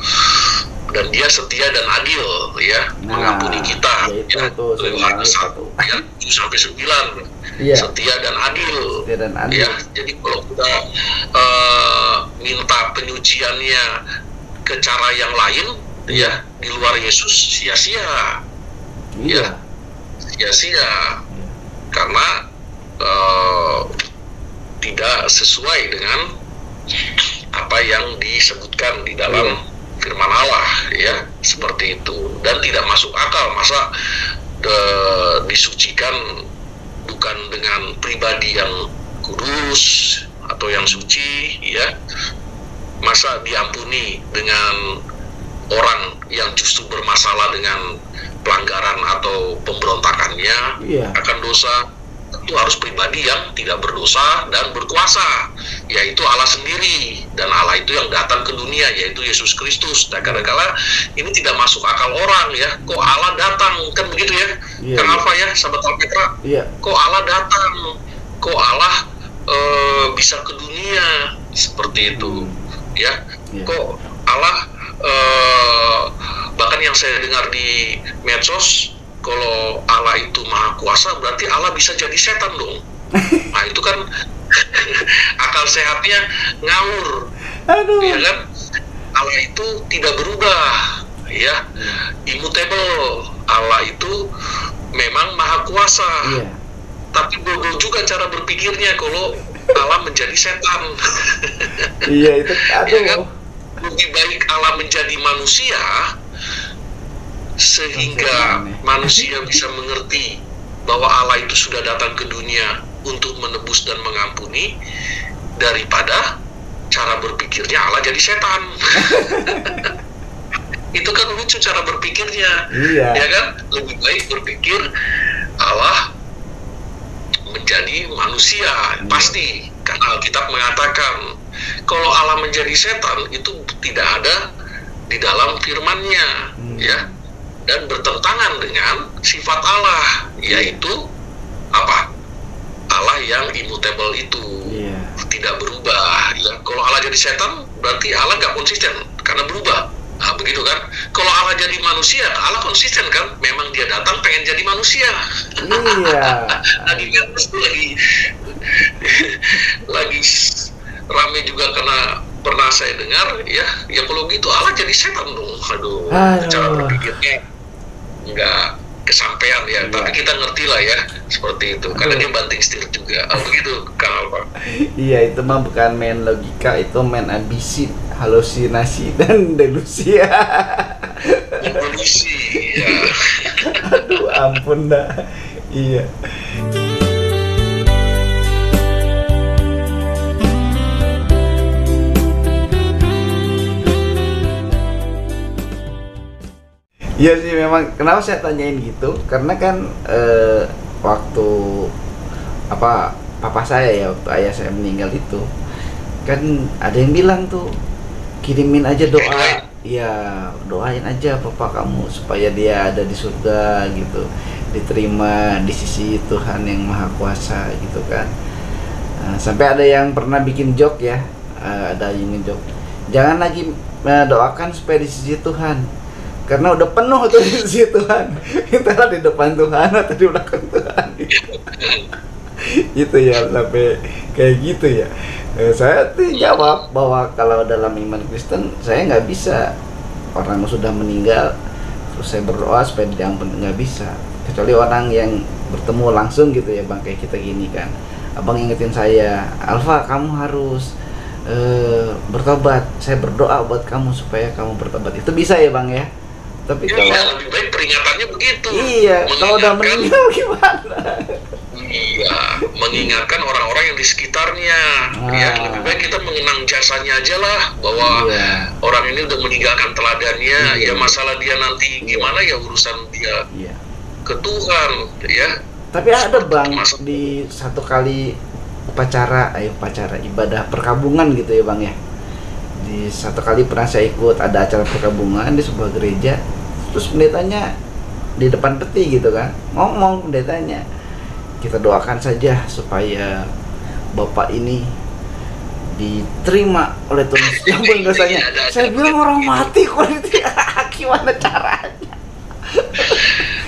Dan dia setia dan adil ya, mengampuni kita ya, Yohanes 1 ayat 7-9 setia dan adil ya. Jadi kalau kita minta penyuciannya ke cara yang lain ya, di luar Yesus, sia-sia ya, sia-sia, karena tidak sesuai dengan apa yang disebutkan di dalam firman Allah ya, seperti itu. Dan tidak masuk akal, masa disucikan bukan dengan pribadi yang kudus atau yang suci ya, masa diampuni dengan orang yang justru bermasalah dengan pelanggaran atau pemberontakannya akan dosa. Itu harus pribadi yang tidak berdosa dan berkuasa, yaitu Allah sendiri. Dan Allah itu yang datang ke dunia, yaitu Yesus Kristus. Dan kadang-kala ini tidak masuk akal orang ya, kok Allah datang, kan begitu ya, Kang Alfa ya, sahabat Alpetra, kok Allah datang, kok Allah bisa ke dunia, seperti itu ya, kok Allah bahkan yang saya dengar di medsos, kalau Allah itu maha kuasa, berarti Allah bisa jadi setan dong. Nah itu kan akal sehatnya ngawur. Ya kan? Allah itu tidak berubah ya, immutable. Allah itu memang maha kuasa, tapi bodoh juga cara berpikirnya kalau Allah menjadi setan. Iya itu ya kan? Lebih baik Allah menjadi manusia sehingga manusia bisa mengerti bahwa Allah itu sudah datang ke dunia untuk menebus dan mengampuni, daripada cara berpikirnya Allah jadi setan. Itu kan lucu cara berpikirnya, ya kan? Lebih baik berpikir Allah menjadi manusia, pasti, karena Alkitab mengatakan kalau Allah menjadi setan itu tidak ada di dalam firman-Nya ya, dan bertentangan dengan sifat Allah, yaitu apa? Allah yang immutable itu tidak berubah ya. Kalau Allah jadi setan berarti Allah nggak konsisten karena berubah. Nah, begitu kan? Kalau Allah jadi manusia, Allah konsisten kan? Memang dia datang pengen jadi manusia. Lagi lagi rame juga karena pernah saya dengar ya kalau gitu Allah jadi setan dong. Aduh. Cara berpikirnya nggak kesampaian ya, tapi kita ngerti lah ya, seperti itu, karena dia banting setir juga. Begitu Kang Alfa. Iya, itu mah bukan main logika, itu main ambisi, halusinasi dan delusi. Delusi ya. Aduh ampun dah. Iya. Iya sih, memang kenapa saya tanyain gitu, karena kan waktu papa saya ya, waktu ayah saya meninggal itu kan ada yang bilang tuh, kirimin aja doa, ya doain aja papa kamu supaya dia ada di surga gitu, diterima di sisi Tuhan yang maha kuasa gitu kan. Sampai ada yang pernah bikin joke ya, ada yang joke, jangan lagi doakan supaya di sisi Tuhan, karena udah penuh tuh di sisi Tuhan. Kita di depan Tuhan atau di belakang Tuhan gitu ya, sampai kayak gitu ya. Saya tuh jawab bahwa kalau dalam iman Kristen saya nggak bisa orang sudah meninggal terus saya berdoa supaya diampuni, nggak bisa, kecuali orang yang bertemu langsung gitu ya bang, kayak kita gini kan. Abang ingetin saya, Alfa kamu harus bertobat, saya berdoa buat kamu supaya kamu bertobat. Itu bisa ya Bang ya. Tapi Ya, kalau lebih baik peringatannya begitu. iya, kalau udah Mengingatkan, meninggal gimana? iya, mengingatkan orang-orang yang di sekitarnya. Ya, lebih baik kita mengenang jasanya aja lah, bahwa Iya. orang ini udah meninggalkan teladannya. Iya. Ya masalah dia nanti gimana ya urusan dia Iya. ke Tuhan, ya. Tapi ada Bang Masuk. di satu kali upacara ibadah perkabungan gitu ya Bang ya. Di satu kali pernah saya ikut ada acara perkabungan di sebuah gereja, terus pendetanya di depan peti gitu kan, ngomong pendetanya, kita doakan saja supaya bapak ini diterima oleh Tuhan Yesus. Ya ampun dosanya. Saya bilang orang mati kok itu, gimana caranya?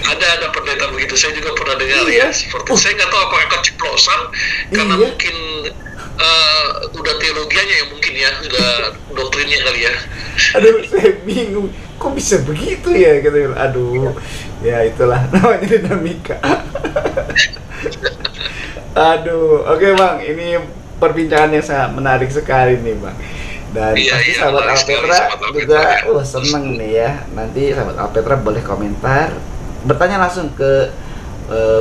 Ada pendeta begitu, saya juga pernah dengar Iya. ya. Seperti saya nggak tahu apakah keceplosan karena Iya. mungkin udah teologianya ya, mungkin ya, udah doktrinnya kali ya. Aduh, saya bingung, kok bisa begitu ya gitu. Aduh, ya itulah namanya dinamika. Aduh, oke Bang, ini perbincangan yang sangat menarik sekali nih Bang. Dan Iya, pasti iya, sahabat menarik sekali, Alpetra sahabat Alpetra, juga ya. seneng nih ya. Nanti sahabat Alpetra boleh komentar, bertanya langsung ke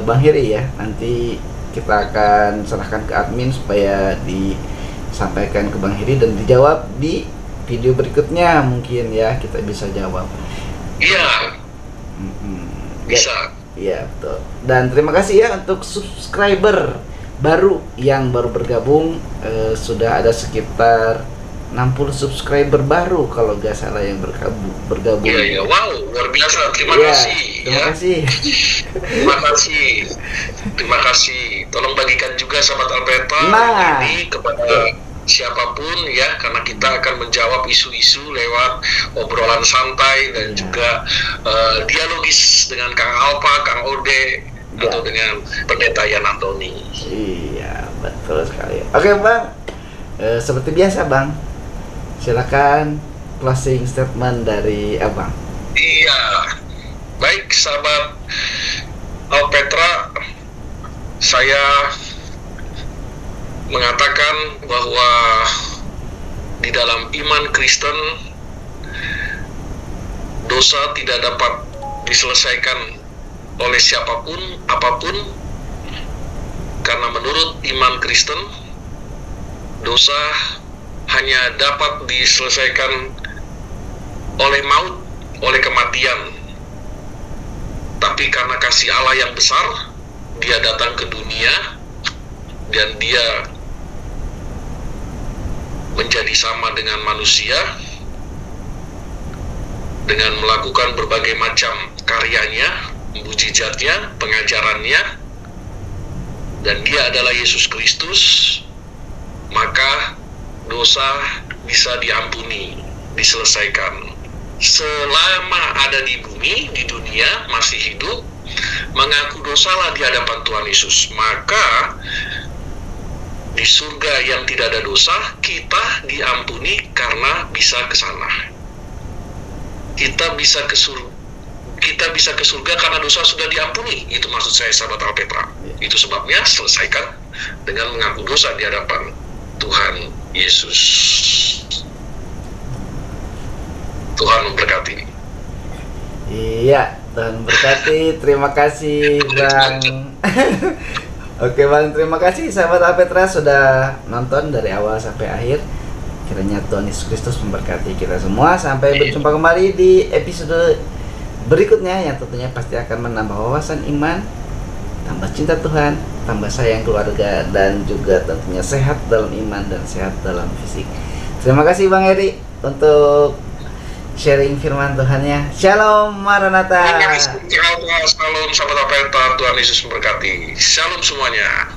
Bang Heri ya. Nanti kita akan serahkan ke admin supaya disampaikan ke Bang Heri dan dijawab di video berikutnya, mungkin ya kita bisa jawab. Iya, bisa. Iya betul. Dan terima kasih ya untuk subscriber baru yang baru bergabung. Sudah ada sekitar 60 subscriber baru kalau nggak salah yang bergabung. Iya, iya, wow, luar biasa. Terima Iya, kasih. terima Ya. kasih. Terima kasih. Terima kasih. Tolong bagikan juga sahabat Alpetra Nah. ini kepada siapapun ya, karena kita akan menjawab isu-isu lewat obrolan santai dan Iya. juga dialogis dengan Kang Alpa, Kang Ode, Iya. atau dengan Pendeta Yan Antoni. Iya betul sekali. Oke Bang, seperti biasa Bang, silakan closing statement dari Abang. Iya, baik sahabat Alpetra, saya mengatakan bahwa di dalam iman Kristen dosa tidak dapat diselesaikan oleh siapapun, apapun, karena menurut iman Kristen dosa hanya dapat diselesaikan oleh maut, oleh kematian. Tapi karena kasih Allah yang besar, Dia datang ke dunia dan Dia menjadi sama dengan manusia dengan melakukan berbagai macam karyanya, mujizatnya, pengajarannya, dan Dia adalah Yesus Kristus. Maka dosa bisa diampuni, diselesaikan. Selama ada di bumi, di dunia, masih hidup, mengaku dosalah di hadapan Tuhan Yesus, maka di surga yang tidak ada dosa, kita diampuni karena bisa ke sana. Kita bisa ke surga karena dosa sudah diampuni. Itu maksud saya sahabat Alpetra. Itu sebabnya selesaikan dengan mengaku dosa di hadapan Tuhan Yesus. Tuhan memberkati. Iya, Tuhan berkati. Terima kasih Bang. Oke Bang, terima kasih sahabat Alpetra sudah nonton dari awal sampai akhir. Kiranya Tuhan Yesus Kristus memberkati kita semua. Sampai berjumpa kembali di episode berikutnya yang tentunya pasti akan menambah wawasan iman, tambah cinta Tuhan, tambah sayang keluarga, dan juga tentunya sehat dalam iman dan sehat dalam fisik. Terima kasih Bang Heri untuk sharing firman Tuhannya. Shalom Maranatha. Shalom sahabat Alpetra, Tuhan Yesus memberkati. Shalom semuanya.